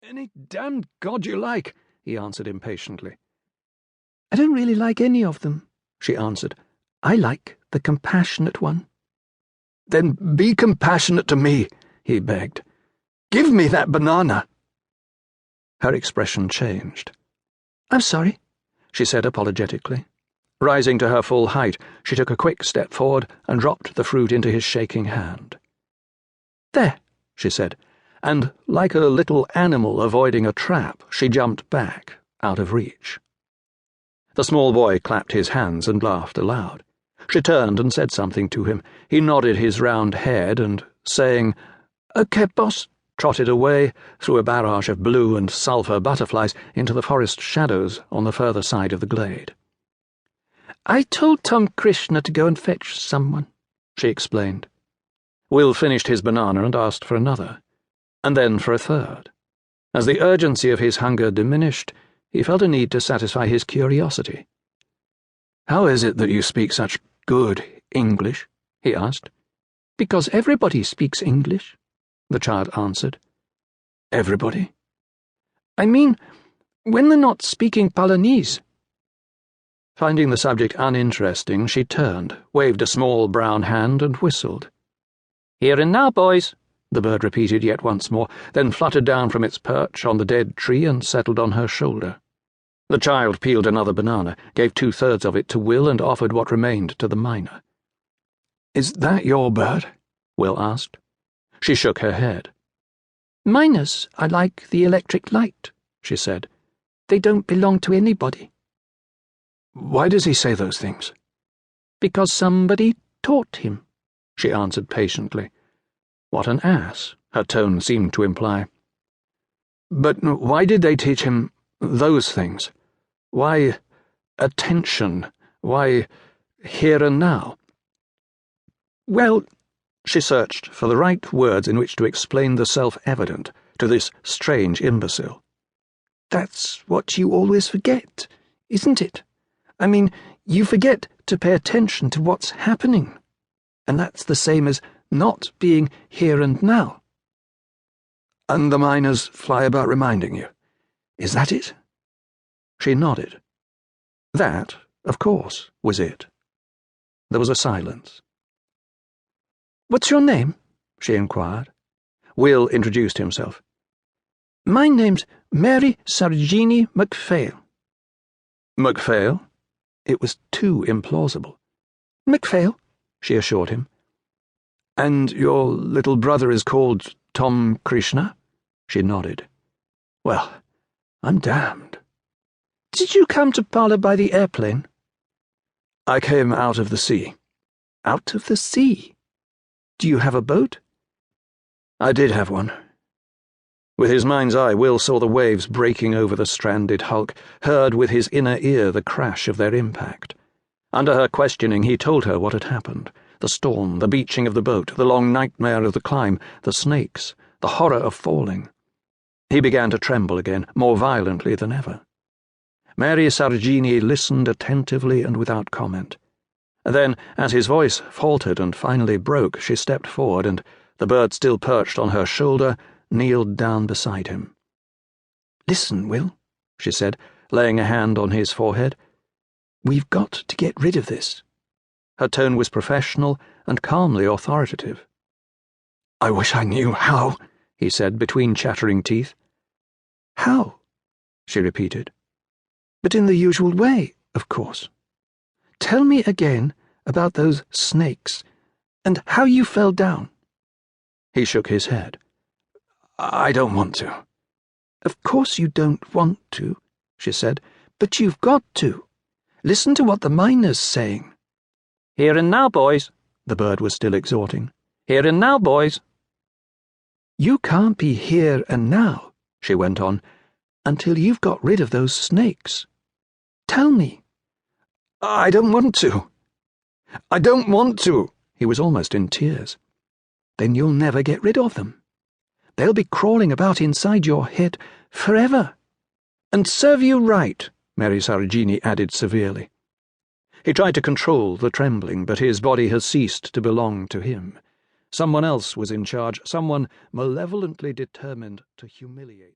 "Any damned god you like," he answered impatiently. "I don't really like any of them," she answered. "I like the compassionate one." "Then be compassionate to me," he begged. "Give me that banana." Her expression changed. "I'm sorry," she said apologetically. Rising to her full height, she took a quick step forward and dropped the fruit into his shaking hand. "There," she said, and, like a little animal avoiding a trap, she jumped back, out of reach. The small boy clapped his hands and laughed aloud. She turned and said something to him. He nodded his round head and, saying, "Okay, boss," trotted away through a barrage of blue and sulphur butterflies into the forest shadows on the further side of the glade. "I told Tom Krishna to go and fetch someone," she explained. Will finished his banana and asked for another, and then for a third. As the urgency of his hunger diminished, he felt a need to satisfy his curiosity. "How is it that you speak such good English?" he asked. "Because everybody speaks English," the child answered. "Everybody?" "I mean, when they're not speaking Palanese." Finding the subject uninteresting, she turned, waved a small brown hand, and whistled. "Here and now, boys," the bird repeated yet once more, then fluttered down from its perch on the dead tree and settled on her shoulder. The child peeled another banana, gave 2/3 of it to Will, and offered what remained to the miner. "Is that your bird?" Will asked. She shook her head. "Miners are like the electric light," she said. "They don't belong to anybody." "Why does he say those things?" "Because somebody taught him," she answered patiently. What an ass, her tone seemed to imply. "But why did they teach him those things? Why attention? Why here and now?" "Well," she searched for the right words in which to explain the self-evident to this strange imbecile. "that's what you always forget, isn't it? I mean, you forget to pay attention to what's happening, and that's the same as not being here and now." "And the miners fly about reminding you? Is that it?" She nodded. That, of course, was it. There was a silence. "What's your name?" she inquired. Will introduced himself. "My name's Mary Sarojini MacPhail." MacPhail? It was too implausible. "MacPhail," she assured him. "And your little brother is called Tom Krishna?" She nodded. "Well, I'm damned." "Did you come to Pala by the airplane?" "I came out of the sea." "Out of the sea? Do you have a boat?" "I did have one." With his mind's eye, Will saw the waves breaking over the stranded hulk, heard with his inner ear the crash of their impact. Under her questioning, he told her what had happened: the storm, the beaching of the boat, the long nightmare of the climb, the snakes, the horror of falling. He began to tremble again, more violently than ever. Mary Sarojini listened attentively and without comment. Then, as his voice faltered and finally broke, she stepped forward and, the bird still perched on her shoulder, kneeled down beside him. "Listen, Will," she said, laying a hand on his forehead. "We've got to get rid of this." Her tone was professional and calmly authoritative. "I wish I knew how," he said between chattering teeth. "How?" she repeated. "But in the usual way, of course. Tell me again about those snakes, and how you fell down." He shook his head. "I don't want to." "Of course you don't want to," she said, "but you've got to. Listen to what the miner's saying." "Here and now, boys," the bird was still exhorting. "Here and now, boys." "You can't be here and now," she went on, "until you've got rid of those snakes. Tell me." "I don't want to. I don't want to." He was almost in tears. "Then you'll never get rid of them. They'll be crawling about inside your head forever." "And serve you right," Mary Sarojini added severely. He tried to control the trembling, but his body had ceased to belong to him. Someone else was in charge, someone malevolently determined to humiliate him.